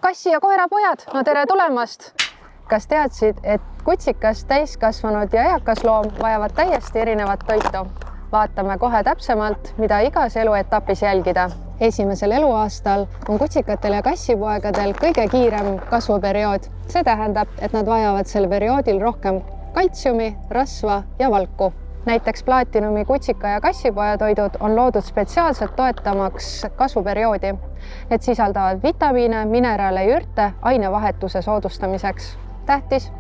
Kassi ja koera pojad, no tere tulemast! Kas teadsid, et kutsikas, täiskasvanud ja eakas loom vajavad täiesti erinevat toitu? Vaatame kohe täpsemalt, mida igas eluetapis jälgida. Esimesel eluaastal on kutsikatel ja kassipoegadel kõige kiirem kasvuperiood. See tähendab, et nad vajavad sel perioodil rohkem kaltsiumi, rasva ja valku. Näiteks plaatinumi kutsika ja kassipoja toidud on loodud spetsiaalselt toetamaks kasvuperioodi. Need sisaldavad vitamiine, mineraale ja ürte ainevahetuse soodustamiseks. Tähtis,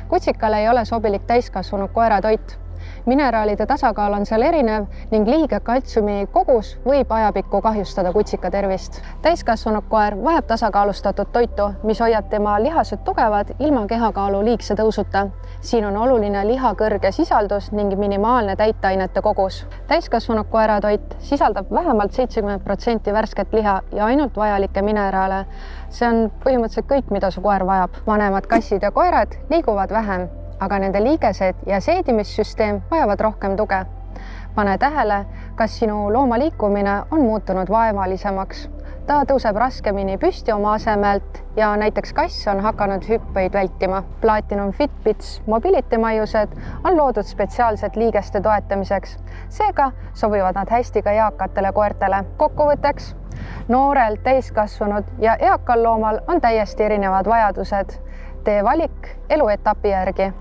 kutsikale ei ole sobilik täiskasvanud koera toit. Mineraalide tasakaal on seal erinev ning liige kaltsiumi kogus võib ajapikku kahjustada kutsika tervist. Täiskasvanud koer vajab tasakaalustatud toitu, mis hoiab tema lihased tugevad ilma kehakaalu liigse tõusuta. Siin on oluline liha kõrge sisaldus ning minimaalne täitainete kogus. Täiskasvanud koera toit sisaldab vähemalt 70% värsket liha ja ainult vajalikke mineraale. See on põhimõtteliselt kõik, mida su koer vajab. Vanemad kassid ja koerad liiguvad vähem, aga nende liigesed ja seedimissüsteem vajavad rohkem tuge. Pane tähele, kas sinu looma liikumine on muutunud vaevalisemaks. Ta tõuseb raskemini püsti oma asemelt ja näiteks kass on hakanud hüppeid vältima. Platinum Fitbits Mobility maiused on loodud spetsiaalselt liigeste toetamiseks. Seega sobivad nad hästi ka eakatele koertele. Kokkuvõtteks, noorel, täiskasvanud ja eakal loomal on täiesti erinevad vajadused. Tee valik eluetapi järgi.